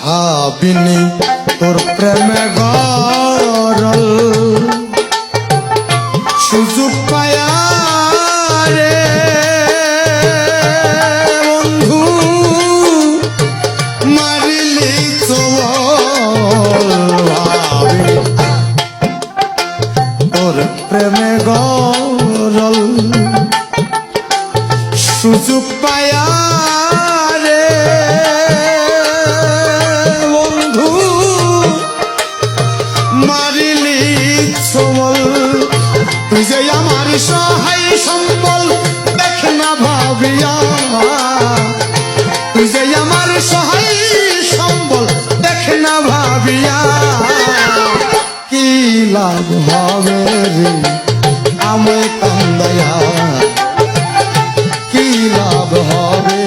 ভাবিনি তোর প্রেমে গরল সুযোগ পায়া রে বন্ধু মারিলি চোল ভাবি তোর প্রেমে গরল সুযোগ পায়া রে বন্ধু মারিলি চোল তুই যে আমার সহায় সম্বল দেখ না ভাবিয়া তুই যে আমার সহায় সম্বল দেখ না ভাবিয়া কি লাভ হবে রে আমায় কান্দায়া কি লাভ হবে